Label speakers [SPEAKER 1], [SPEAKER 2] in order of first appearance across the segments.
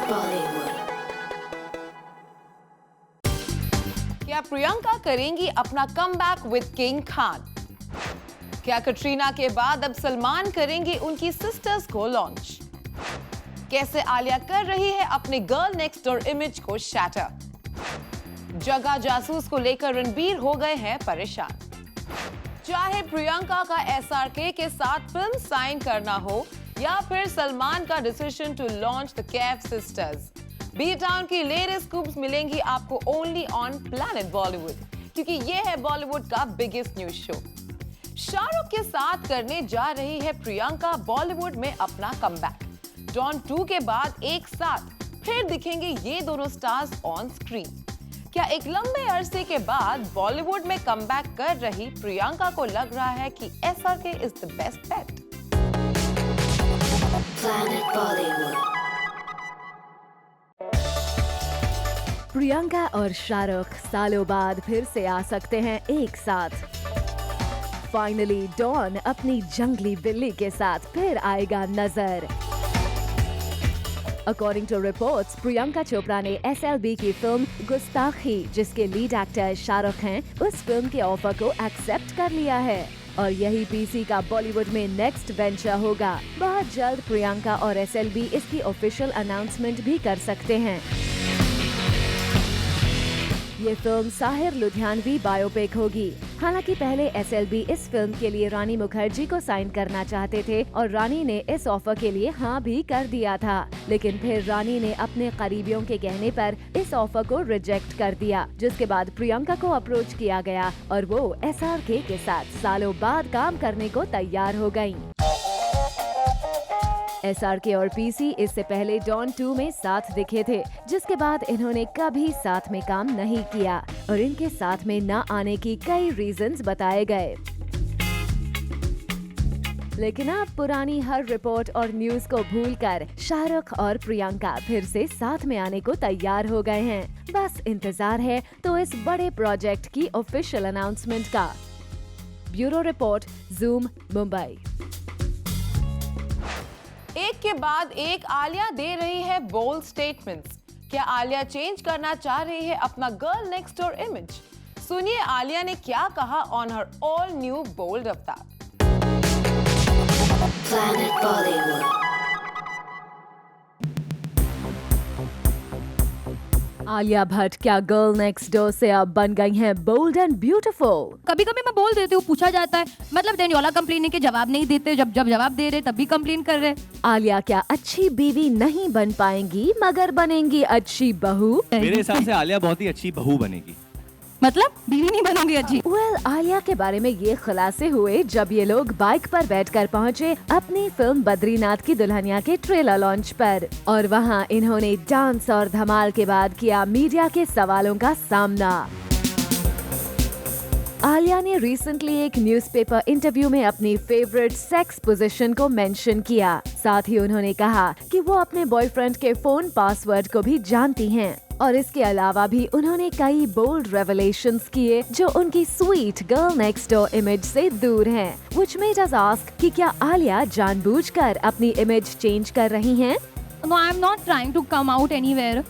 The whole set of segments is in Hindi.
[SPEAKER 1] Bollywood.
[SPEAKER 2] क्या प्रियंका करेंगी अपना कमबैक विद किंग खान? क्या कटरीना के बाद अब सलमान करेंगे उनकी सिस्टर्स को लॉन्च? कैसे आलिया कर रही है अपने गर्ल नेक्स्ट डोर इमेज को शैटर? जगह जासूस को लेकर रणबीर हो गए हैं परेशान। चाहे प्रियंका का एसआरके के साथ फिल्म साइन करना हो या फिर सलमान का decision to launch the Kaif sisters, B town की लेटेस्ट स्कूप्स मिलेंगी आपको ओनली ऑन प्लैनेट बॉलीवुड, क्योंकि ये है बॉलीवुड का बिगेस्ट न्यूज शो। शाहरुख के साथ करने जा रही है प्रियंका बॉलीवुड में अपना कमबैक। डॉन 2 के बाद एक साथ फिर दिखेंगे ये दोनों स्टार्स ऑन स्क्रीन। क्या एक लंबे अरसे के बाद बॉलीवुड में कमबैक कर रही प्रियंका को लग रहा है कि SRK is the best bet?
[SPEAKER 1] Planet Bollywood.
[SPEAKER 3] Priyanka और शाहरुख सालों बाद फिर से आ सकते हैं एक साथ। फाइनली डॉन अपनी जंगली बिल्ली के साथ फिर आएगा नजर। According to reports, Priyanka Chopra ने SLB की फिल्म गुस्ताखी, जिसके लीड एक्टर शाहरुख हैं, उस फिल्म के ऑफर को एक्सेप्ट कर लिया है और यही PC का बॉलीवुड में नेक्स्ट वेंचर होगा। बहुत जल्द प्रियंका और SLB इसकी ऑफिशियल अनाउंसमेंट भी कर सकते हैं। ये फिल्म साहिर लुधियानवी बायोपिक होगी। हालांकि पहले SLB इस फिल्म के लिए रानी मुखर्जी को साइन करना चाहते थे और रानी ने इस ऑफर के लिए हाँ भी कर दिया था, लेकिन फिर रानी ने अपने करीबियों के कहने पर इस ऑफर को रिजेक्ट कर दिया, जिसके बाद प्रियंका को अप्रोच किया गया और वो SRK के साथ सालों बाद काम करने को तैयार हो गयी। SRK और PC इससे पहले डॉन 2 में साथ दिखे थे, जिसके बाद इन्होंने कभी साथ में काम नहीं किया और इनके साथ में न आने की कई रीजंस बताए गए। लेकिन अब पुरानी हर रिपोर्ट और न्यूज को भूलकर शाहरुख और प्रियंका फिर से साथ में आने को तैयार हो गए हैं। बस इंतजार है तो इस बड़े प्रोजेक्ट की ऑफिशियल अनाउंसमेंट का। Bureau report, zoom, Mumbai.
[SPEAKER 2] एक के बाद एक आलिया दे रही है बोल्ड स्टेटमेंट्स। क्या आलिया चेंज करना चाह रही है अपना गर्ल नेक्स्ट डोर इमेज? सुनिए आलिया ने क्या कहा on her all new bold avatar.
[SPEAKER 1] Planet Bollywood.
[SPEAKER 3] Alia Bhatt क्या गर्ल नेक्स्ट डोर से अब बन गई हैं बोल्ड एंड ब्यूटीफुल।
[SPEAKER 4] कभी कभी मैं बोल देती हूँ, पूछा जाता है, मतलब डेनियोला कंप्लेन के जवाब नहीं देते, जब जवाब दे रहे तब भी कंप्लेन कर रहे।
[SPEAKER 3] आलिया क्या अच्छी बीवी नहीं बन पाएंगी मगर बनेंगी अच्छी बहू?
[SPEAKER 5] मेरे हिसाब से आलिया बहुत ही अच्छी बहू बनेगी।
[SPEAKER 4] मतलब बीवी नहीं बनोगी अच्छी?
[SPEAKER 3] आलिया के बारे में ये खुलासे हुए जब ये लोग बाइक पर बैठकर पहुँचे अपनी फिल्म बद्रीनाथ की दुल्हनिया के ट्रेलर लॉन्च पर, और वहाँ इन्होंने डांस और धमाल के बाद किया मीडिया के सवालों का सामना। आलिया ने रिसेंटली एक न्यूज़पेपर इंटरव्यू में अपनी फेवरेट सेक्स पोजीशन को मेंशन किया। साथ ही उन्होंने कहा कि वो अपने बॉयफ्रेंड के फोन पासवर्ड को भी जानती हैं और इसके अलावा भी उन्होंने कई बोल्ड रेवलेशंस किए जो उनकी sweet girl next door image से दूर हैं, व्हिच मेड अस आस्क कि क्या आलिया जानबूझकर अपनी इमेज चेंज कर रही हैं?
[SPEAKER 4] No, I'm not trying to come out anywhere.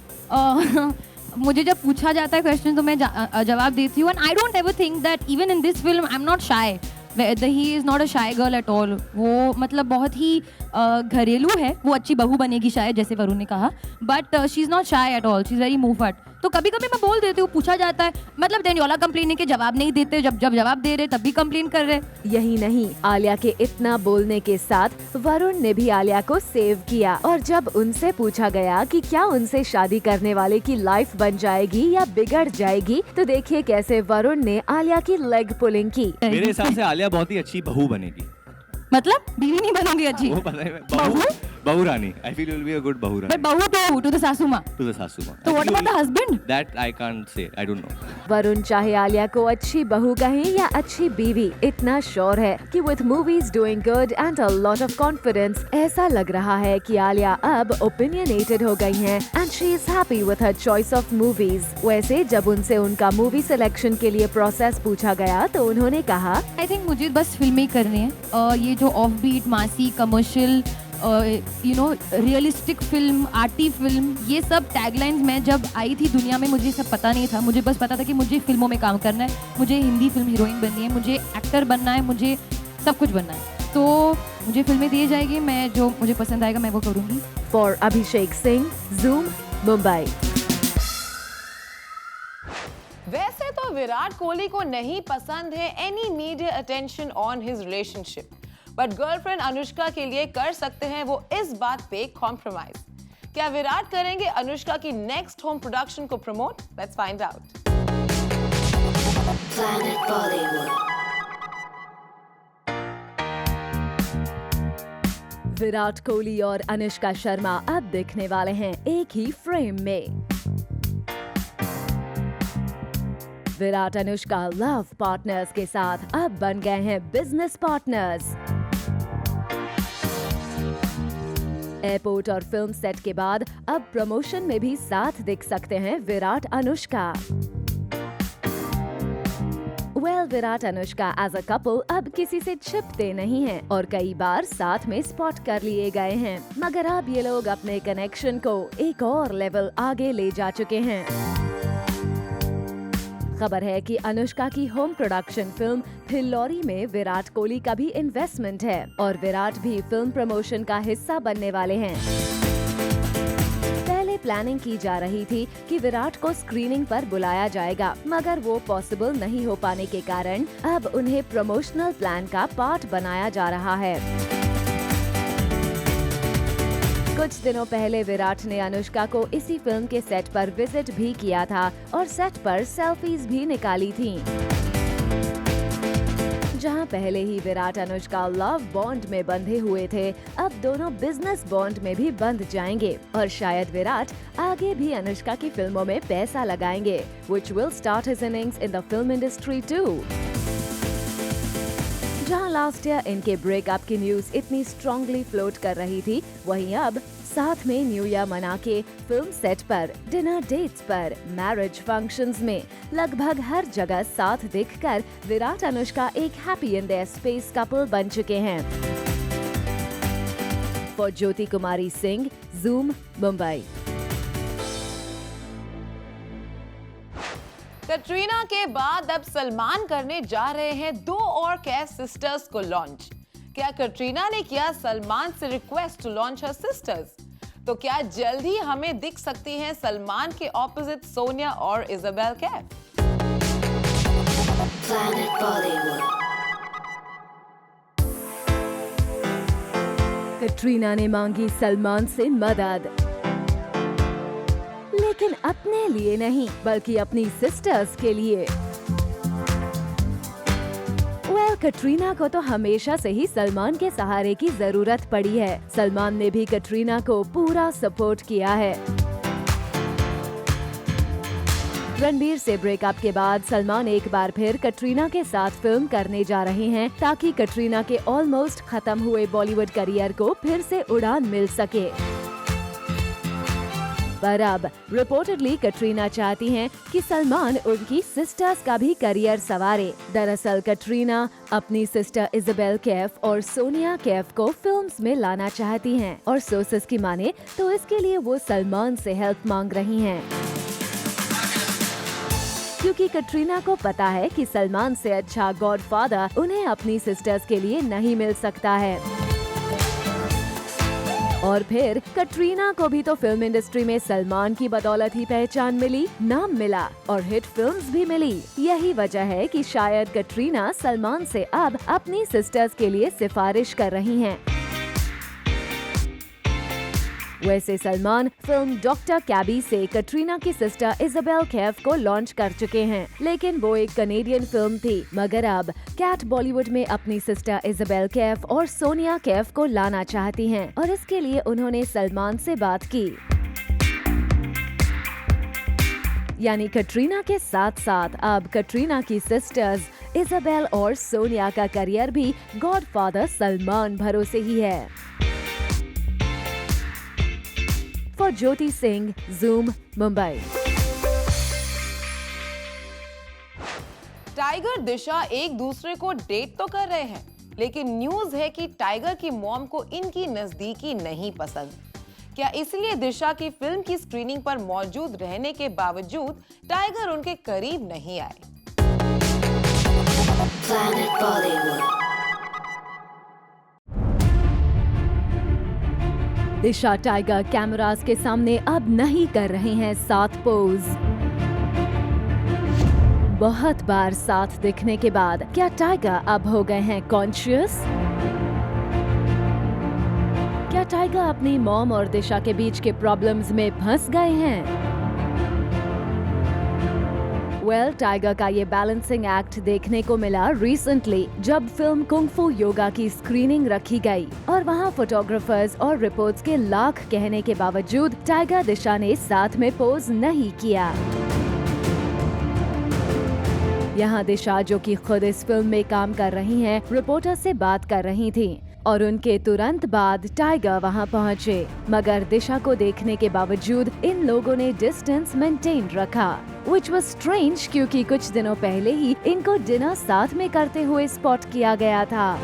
[SPEAKER 4] मुझे जब पूछा जाता है क्वेश्चन तो मैं जवाब देती हूँ। And I don't ever think that even in this film I'm not shy. He is not a shy girl at all. वो मतलब बहुत ही घरेलू है। वो अच्छी बहू बनेगी शायद, जैसे वरुण ने कहा, but she is not shy at all, she is very move at. तो कभी कभी मैं बोल देती हूँ, पूछा जाता है, मतलब डेनियोला कंप्लेन के जवाब नहीं देते, जब जवाब दे रहे तब भी कंप्लेन कर रहे।
[SPEAKER 3] यही नहीं, आलिया के इतना बोलने के साथ वरुण ने भी आलिया को सेव किया और जब उनसे पूछा गया कि क्या उनसे शादी करने वाले की लाइफ बन जाएगी या बिगड़ जाएगी, तो देखिए कैसे वरुण ने आलिया की लेग पुलिंग की।
[SPEAKER 5] मेरे हिसाब से आलिया बहुत ही अच्छी बहू बनेगी।
[SPEAKER 4] मतलब बीवी नहीं बनोगी अच्छी?
[SPEAKER 5] वो पता है, बहू रानी। I feel will be a good बहू रानी।
[SPEAKER 4] But बहू to the सासू माँ।
[SPEAKER 5] To the सासू माँ।
[SPEAKER 4] तो what about the husband?
[SPEAKER 5] That I can't say. I don't know.
[SPEAKER 3] Varun चाहे आलिया को अच्छी बहू कहें या अच्छी बीवी, इतना श्योर है कि with movies doing good and a lot of confidence, ऐसा लग रहा है कि आलिया अब opinionated हो गई हैं and she is happy with her choice of movies। वैसे जब उनसे उनका मूवी सिलेक्शन के लिए प्रोसेस पूछा गया तो उन्होंने कहा,
[SPEAKER 4] I think मुझे बस फिल्में करनी है। ये जो off beat, massy, commercial you know realistic film, arty film, ये सब टैगलाइंस मैं जब आई थी दुनिया में मुझे सब पता नहीं था. मुझे बस पता था कि मुझे फिल्मों में काम करना है, मुझे हिंदी फिल्म हीरोइन बननी है, मुझे एक्टर बनना है, मुझे सब कुछ बनना है. तो मुझे फिल्में दी जाएगी, मैं जो मुझे पसंद आएगा मैं वो करूँगी.
[SPEAKER 3] For Abhishek Singh, Zoom, Mumbai.
[SPEAKER 2] वैसे तो विराट कोहली को नहीं पसंद है any media attention on his relationship, but girlfriend Anushka के लिए कर सकते हैं वो इस बात पे कॉम्प्रोमाइज. क्या विराट करेंगे अनुष्का की नेक्स्ट होम प्रोडक्शन को promote? Let's find out.
[SPEAKER 1] Planet Bollywood.
[SPEAKER 3] Virat Kohli और अनुष्का शर्मा अब दिखने वाले हैं एक ही फ्रेम में. विराट अनुष्का लव पार्टनर्स के साथ अब बन गए हैं बिजनेस पार्टनर्स. एयरपोर्ट और फिल्म सेट के बाद अब प्रमोशन में भी साथ दिख सकते हैं Virat Anushka. Virat Anushka as a couple अब किसी से छिपते नहीं हैं और कई बार साथ में स्पॉट कर लिए गए हैं, मगर अब ये लोग अपने कनेक्शन को एक और लेवल आगे ले जा चुके हैं. खबर है कि अनुष्का की होम प्रोडक्शन फिल्म फिल्लौरी में विराट कोहली का भी इन्वेस्टमेंट है और विराट भी फिल्म प्रमोशन का हिस्सा बनने वाले हैं. प्लानिंग की जा रही थी कि विराट को स्क्रीनिंग पर बुलाया जाएगा, मगर वो पॉसिबल नहीं हो पाने के कारण अब उन्हें प्रमोशनल प्लान का पार्ट बनाया जा रहा है. कुछ दिनों पहले विराट ने अनुष्का को इसी फिल्म के सेट पर विजिट भी किया था और सेट पर सेल्फीज भी निकाली थी. जहां पहले ही विराट अनुष्का लव बॉन्ड में बंधे हुए थे, अब दोनों बिजनेस बॉन्ड में भी बंध जाएंगे और शायद विराट आगे भी अनुष्का की फिल्मों में पैसा लगाएंगे, which will start his innings in the film industry too. जहां लास्ट ईयर इनके ब्रेकअप की न्यूज इतनी स्ट्रांगली फ्लोट कर रही थी, वहीं अब साथ में न्यू ईयर मना के फिल्म सेट पर, डिनर डेट्स पर, मैरिज फंक्शंस में लगभग हर जगह साथ दिखकर विराट अनुष्का एक happy in their space couple बन चुके हैं. For Jyoti Kumari Singh, Zoom, Mumbai.
[SPEAKER 2] Katrina के बाद अब सलमान करने जा रहे हैं 2 और कैफ सिस्टर्स को लॉन्च. क्या कटरीना ने किया सलमान से request to launch her sisters? तो क्या जल्द ही हमें दिख सकती हैं सलमान के ऑपोजिट सोनिया और Isabel Kaif?
[SPEAKER 1] Planet Bollywood.
[SPEAKER 3] Katrina ने मांगी सलमान से मदद, लेकिन अपने लिए नहीं बल्कि अपनी सिस्टर्स के लिए. कटरीना को तो हमेशा से ही सलमान के सहारे की जरूरत पड़ी है. सलमान ने भी कटरीना को पूरा सपोर्ट किया है. रणबीर से ब्रेकअप के बाद सलमान एक बार फिर कटरीना के साथ फिल्म करने जा रहे हैं ताकि कटरीना के ऑलमोस्ट खत्म हुए बॉलीवुड करियर को फिर से उड़ान मिल सके. पर अब रिपोर्टेडली कटरीना चाहती हैं कि सलमान उनकी सिस्टर्स का भी करियर संवारे. दरअसल कटरीना अपनी सिस्टर इजाबेल कैफ और सोनिया कैफ को फिल्म्स में लाना चाहती हैं और सोर्सेस की माने तो इसके लिए वो सलमान से हेल्प मांग रही हैं, क्योंकि कटरीना को पता है कि सलमान से अच्छा गॉडफादर उन्हें अपनी सिस्टर्स के लिए नहीं मिल सकता है. और फिर कटरीना को भी तो फिल्म इंडस्ट्री में सलमान की बदौलत ही पहचान मिली, नाम मिला और हिट फिल्म्स भी मिली. यही वजह है कि शायद कटरीना सलमान से अब अपनी सिस्टर्स के लिए सिफारिश कर रही हैं. वैसे सलमान फिल्म डॉक्टर कैबी से कटरीना की सिस्टर इजाबेल कैफ को लॉन्च कर चुके हैं, लेकिन वो एक कनेडियन फिल्म थी. मगर अब कैट बॉलीवुड में अपनी सिस्टर इजाबेल कैफ और सोनिया कैफ को लाना चाहती हैं और इसके लिए उन्होंने सलमान से बात की. यानी कटरीना के साथ साथ अब कटरीना की सिस्टर्स इजाबेल और सोनिया का करियर भी गॉडफादर सलमान भरोसे ही है. For Jyoti Singh, Zoom, Mumbai.
[SPEAKER 2] Tiger Disha एक दूसरे को डेट तो कर रहे हैं, लेकिन न्यूज है कि टाइगर की मॉम को इनकी नजदीकी नहीं पसंद। क्या इसलिए दिशा की फिल्म की स्क्रीनिंग पर मौजूद रहने के बावजूद टाइगर उनके करीब नहीं आए?
[SPEAKER 1] Planet Bollywood.
[SPEAKER 3] दिशा टाइगर कैमरास के सामने अब नहीं कर रहे हैं साथ पोज। बहुत बार साथ दिखने के बाद क्या टाइगर अब हो गए हैं कॉन्शियस? क्या टाइगर अपनी मॉम और दिशा के बीच के प्रॉब्लम्स में फंस गए हैं? टाइगर का ये बैलेंसिंग एक्ट देखने को मिला रिसेंटली जब फिल्म कुंग फू योगा की स्क्रीनिंग रखी गई और वहाँ फोटोग्राफर्स और रिपोर्ट्स के लाख कहने के बावजूद टाइगर दिशा ने साथ में पोज नहीं किया। यहाँ दिशा, जो कि खुद इस फिल्म में काम कर रही हैं, रिपोर्टर से बात कर रही थी और उनके तुरंत बाद टाइगर वहां पहुंचे, मगर दिशा को देखने के बावजूद इन लोगों ने डिस्टेंस मेंटेन रखा, which was strange क्योंकि कुछ दिनों पहले ही इनको डिनर साथ में करते हुए स्पॉट किया गया था।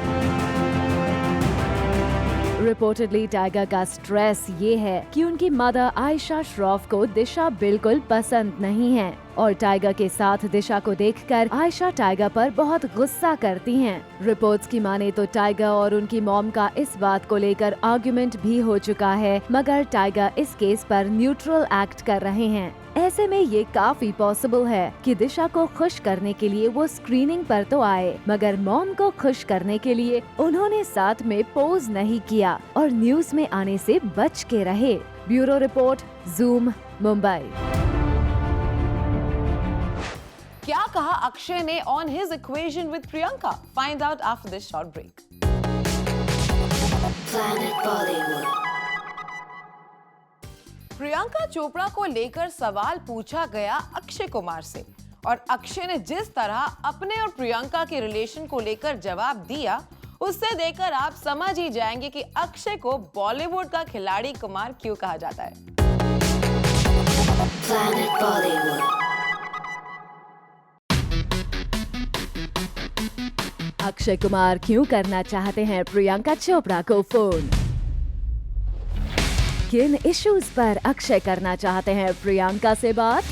[SPEAKER 3] रिपोर्टेडली टाइगर का स्ट्रेस ये है कि उनकी मदर आयशा श्रॉफ को दिशा बिल्कुल पसंद नहीं है और टाइगर के साथ दिशा को देखकर आयशा टाइगर पर बहुत गुस्सा करती हैं। रिपोर्ट्स की माने तो टाइगर और उनकी मॉम का इस बात को लेकर आर्गुमेंट भी हो चुका है, मगर टाइगर इस केस पर न्यूट्रल एक्ट कर रहे हैं। ऐसे में ये काफी पॉसिबल है कि दिशा को खुश करने के लिए वो स्क्रीनिंग पर तो आए, मगर मॉम को खुश करने के लिए उन्होंने साथ में पोज नहीं किया और न्यूज में आने से बच के रहे। Bureau report, zoom, Mumbai.
[SPEAKER 2] क्या कहा अक्षय ने on his equation with Priyanka? Find out after this short break.
[SPEAKER 1] Planet Bollywood.
[SPEAKER 2] Priyanka Chopra को लेकर सवाल पूछा गया अक्षय कुमार से और अक्षय ने जिस तरह अपने और प्रियंका के रिलेशन को लेकर जवाब दिया, उससे देखकर आप समझ ही जाएंगे कि अक्षय को बॉलीवुड का खिलाड़ी कुमार क्यों कहा जाता है।
[SPEAKER 1] Planet Bollywood.
[SPEAKER 3] अक्षय कुमार क्यों करना चाहते हैं प्रियंका चोपड़ा को फोन? किन इश्यूज पर अक्षय करना चाहते हैं प्रियंका से बात?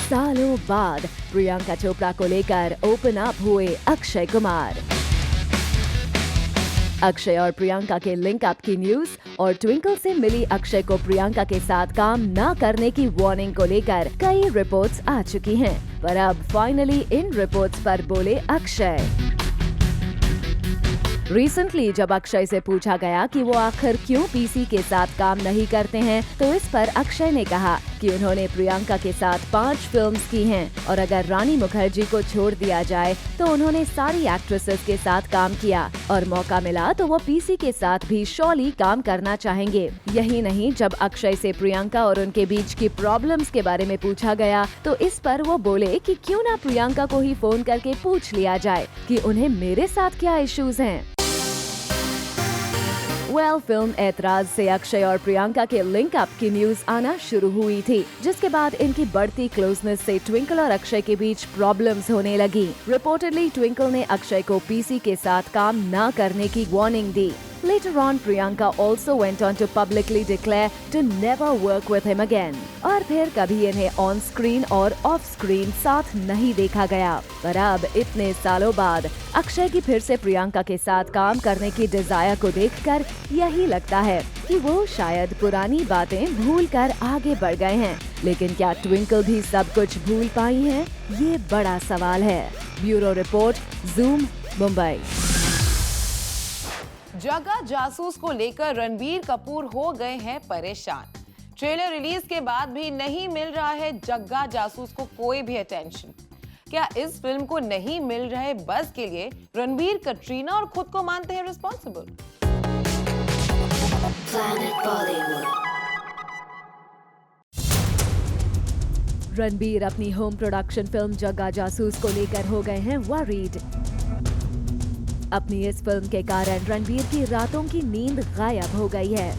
[SPEAKER 3] सालों बाद प्रियंका चोपड़ा को लेकर ओपन अप हुए अक्षय कुमार। अक्षय और प्रियंका के लिंक अप की न्यूज और ट्विंकल से मिली अक्षय को प्रियंका के साथ काम न करने की वार्निंग को लेकर कई रिपोर्ट्स आ चुकी हैं, पर अब फाइनली इन रिपोर्ट्स पर बोले अक्षय। रिसेंटली जब अक्षय से पूछा गया कि वो आखिर क्यों पीसी के साथ काम नहीं करते हैं, तो इस पर अक्षय ने कहा कि उन्होंने प्रियंका के साथ 5 फिल्म्स की हैं और अगर रानी मुखर्जी को छोड़ दिया जाए तो उन्होंने सारी एक्ट्रेसेस के साथ काम किया और मौका मिला तो वो पीसी के साथ भी शॉली काम करना चाहेंगे। यही नहीं, जब अक्षय से प्रियंका और उनके बीच की प्रॉब्लम्स के बारे में पूछा गया तो इस पर वो बोले कि क्यों ना प्रियंका को ही फोन करके पूछ लिया जाए कि उन्हें मेरे साथ क्या इश्यूज हैं। फिल्म ऐतराज से अक्षय और प्रियंका के लिंक अप की न्यूज आना शुरू हुई थी, जिसके बाद इनकी बढ़ती क्लोजनेस से ट्विंकल और अक्षय के बीच प्रॉब्लम्स होने लगी। रिपोर्टेडली ट्विंकल ने अक्षय को पीसी के साथ काम न करने की warning the. Later on, Priyanka also went on to publicly declare to never work with him again. और फिर कभी इन्हें ऑन स्क्रीन और ऑफ स्क्रीन साथ नहीं देखा गया। पर अब इतने सालों बाद अक्षय की फिर से प्रियंका के साथ काम करने की डिजायर को देखकर यही लगता है कि वो शायद पुरानी बातें भूल कर आगे बढ़ गए हैं। लेकिन क्या ट्विंकल भी सब कुछ भूल पाई हैं? ये बड़ा सवाल है। Bureau report, zoom, Mumbai.
[SPEAKER 2] Jagga Jasoos को लेकर रणबीर कपूर हो गए हैं परेशान। ट्रेलर रिलीज के बाद भी नहीं मिल रहा है जग्गा जासूस को कोई भी अटेंशन। क्या इस फिल्म को नहीं मिल रहे बज़ के लिए रणबीर कटरीना और खुद को मानते हैं रिस्पॉन्सिबल?
[SPEAKER 1] Planet Bollywood.
[SPEAKER 3] रणबीर अपनी होम प्रोडक्शन फिल्म जग्गा जासूस को लेकर हो गए हैं वरीड। अपनी इस फिल्म के कारण रणबीर की रातों की नींद गायब हो गई है।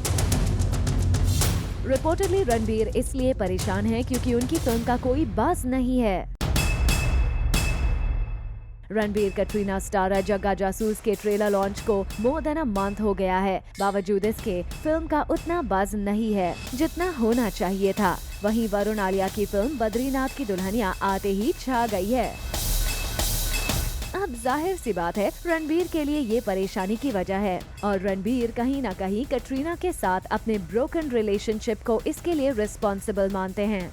[SPEAKER 3] रिपोर्टेडली रणबीर इसलिए परेशान है क्योंकि उनकी फिल्म का कोई बज़ नहीं है। रणबीर कटरीना स्टारर जग्गा जासूस के ट्रेलर लॉन्च को मोर देन अ मंथ हो गया है। बावजूद इसके फिल्म का उतना बज़ नहीं है जितना होना चाहिए था। वहीं वरुण आलिया की फिल्म बद्रीनाथ की दुल्हनिया आते ही छा गई है। अब जाहिर सी बात है रणबीर के लिए ये परेशानी की वजह है और रणबीर कहीं न कहीं कटरीना के साथ अपने ब्रोकन रिलेशनशिप को इसके लिए रिस्पॉन्सिबल मानते हैं।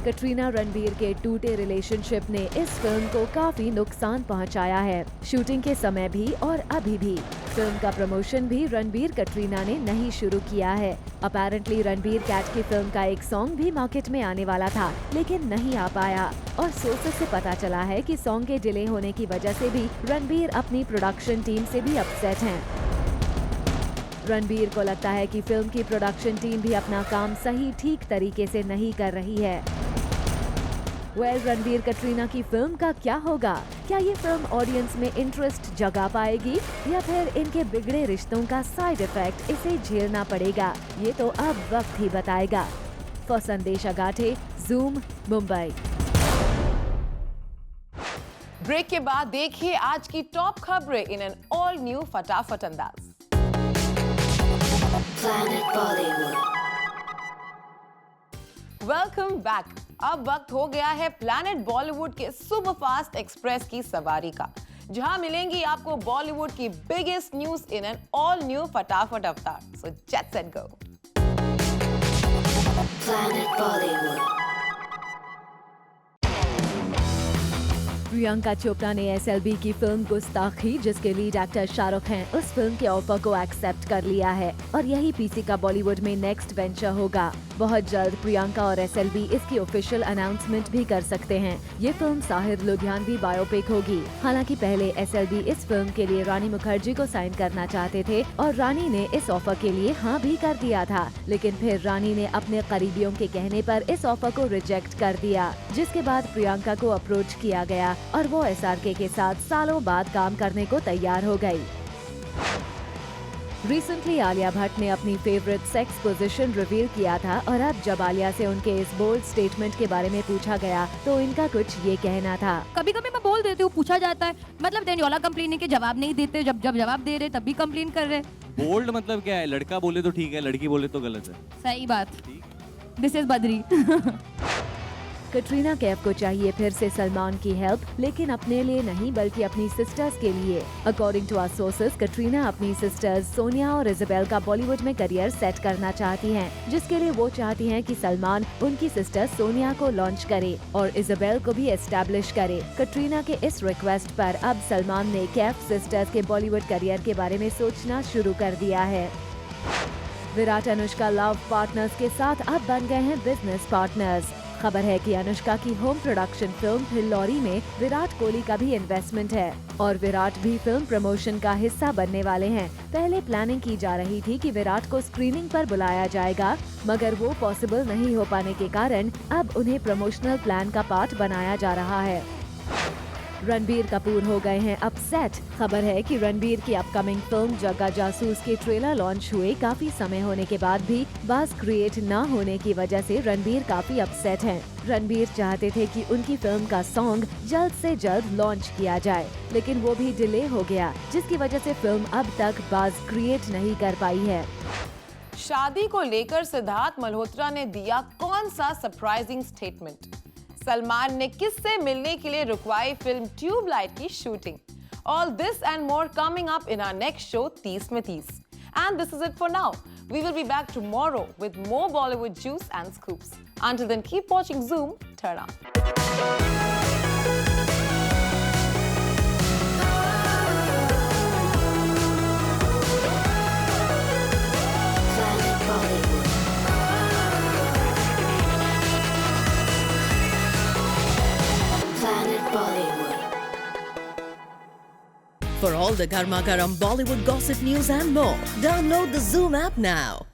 [SPEAKER 3] कटरीना रणबीर के टूटे रिलेशनशिप ने इस फिल्म को काफी नुकसान पहुंचाया है, शूटिंग के समय भी और अभी भी। फिल्म का प्रमोशन भी रणबीर कटरीना ने नहीं शुरू किया है। अपेरेंटली रणबीर कैट की फिल्म का एक सॉन्ग भी मार्केट में आने वाला था लेकिन नहीं आ पाया और सोर्सेस से पता चला है कि सॉन्ग के डिले होने की वजह से भी रणबीर अपनी प्रोडक्शन टीम से भी अपसेट हैं। रणबीर को लगता है कि फिल्म की प्रोडक्शन टीम भी अपना काम सही ठीक तरीके से नहीं कर रही है। रणबीर कटरीना की फिल्म का क्या होगा? क्या ये फिल्म ऑडियंस में इंटरेस्ट जगा पाएगी या फिर इनके बिगड़े रिश्तों का साइड इफेक्ट इसे झेलना पड़ेगा? ये तो अब वक्त ही बताएगा। फॉर संदेश अगाठे, ज़ूम, मुंबई।
[SPEAKER 2] ब्रेक के बाद देखिए आज की टॉप खबरें इन एन ऑल न्यू फटाफट अंदाज।
[SPEAKER 1] Planet Bollywood.
[SPEAKER 2] Welcome back. अब वक्त हो गया है प्लैनेट बॉलीवुड के सुपरफास्ट एक्सप्रेस की सवारी का, जहां मिलेंगी आपको बॉलीवुड की biggest news in an all new फटाफट अवतार। So let's get go.
[SPEAKER 1] Planet Bollywood.
[SPEAKER 3] Priyanka Chopra ने SLB की फिल्म गुस्ताखी, जिसके लीड एक्टर शाहरुख हैं, उस फिल्म के ऑफर को एक्सेप्ट कर लिया है और यही पीसी का बॉलीवुड में नेक्स्ट वेंचर होगा। बहुत जल्द प्रियंका और SLB इसकी ऑफिशियल अनाउंसमेंट भी कर सकते हैं। ये फिल्म साहिर लुधियानवी बायोपिक होगी। हालांकि पहले SLB इस फिल्म के लिए रानी मुखर्जी को साइन करना चाहते थे और रानी ने इस ऑफर के लिए हाँ भी कर दिया था, लेकिन फिर रानी ने अपने करीबियों के कहने पर इस ऑफर को रिजेक्ट कर दिया, जिसके बाद प्रियंका को अप्रोच किया गया और वो SRK के साथ सालों बाद काम करने को तैयार हो गई। रिसेंटली आलिया भट्ट ने अपनी फेवरेट सेक्स पोजीशन रिवील किया था और अब जब आलिया से उनके इस बोल्ड स्टेटमेंट के बारे में पूछा गया तो इनका कुछ ये कहना था।
[SPEAKER 4] कभी कभी मैं बोल देती हूँ, पूछा जाता है, मतलब देन योला कंप्लेन के जवाब नहीं देते, जब जवाब दे रहे तब भी कंप्लेन कर रहे।
[SPEAKER 5] बोल्ड मतलब क्या है? लड़का बोले तो ठीक है, लड़की बोले तो गलत है।
[SPEAKER 4] सही बात। This is Badri.
[SPEAKER 3] कटरीना कैफ को चाहिए फिर से सलमान की हेल्प, लेकिन अपने लिए नहीं बल्कि अपनी सिस्टर्स के लिए। According to our sources, Katrina अपनी सिस्टर्स सोनिया और इजाबेल का बॉलीवुड में करियर सेट करना चाहती हैं, जिसके लिए वो चाहती हैं कि सलमान उनकी सिस्टर सोनिया को लॉन्च करे और इजाबेल को भी एस्टैब्लिश करे। कटरीना के इस रिक्वेस्ट पर अब सलमान ने कैफ सिस्टर्स के बॉलीवुड करियर के बारे में सोचना शुरू कर दिया है। विराट अनुष्का लव पार्टनर्स के साथ अब बन गए हैं बिजनेस पार्टनर्स। खबर है कि अनुष्का की होम प्रोडक्शन फिल्म फिल्लौरी में विराट कोहली का भी इन्वेस्टमेंट है और विराट भी फिल्म प्रमोशन का हिस्सा बनने वाले हैं। पहले प्लानिंग की जा रही थी कि विराट को स्क्रीनिंग पर बुलाया जाएगा, मगर वो पॉसिबल नहीं हो पाने के कारण अब उन्हें प्रमोशनल प्लान का पार्ट बनाया जा रहा है। रणबीर कपूर हो गए हैं अपसेट। खबर है कि रणबीर की अपकमिंग फिल्म जग्गा जासूस के ट्रेलर लॉन्च हुए काफी समय होने के बाद भी बज़ क्रिएट न होने की वजह से रणबीर काफी अपसेट हैं। रणबीर चाहते थे कि उनकी फिल्म का सॉन्ग जल्द से जल्द लॉन्च किया जाए, लेकिन वो भी डिले हो गया, जिसकी वजह से फिल्म अब तक बज़ क्रिएट नहीं कर पाई है।
[SPEAKER 2] शादी को लेकर सिद्धार्थ मल्होत्रा ने दिया कौन सा सरप्राइजिंग स्टेटमेंट? सलमान ने किससे मिलने के लिए रुकवाई फिल्म ट्यूबलाइट की shooting? All this and more coming up in our next show, 30 में 30. And this is it for now. We will be back tomorrow with more Bollywood juice and scoops. Until then, keep watching Zoom. Turn up.
[SPEAKER 1] Planet Bollywood. Planet Bollywood.
[SPEAKER 6] For all the Garma Garam Bollywood gossip news and more, download the Zoom app now.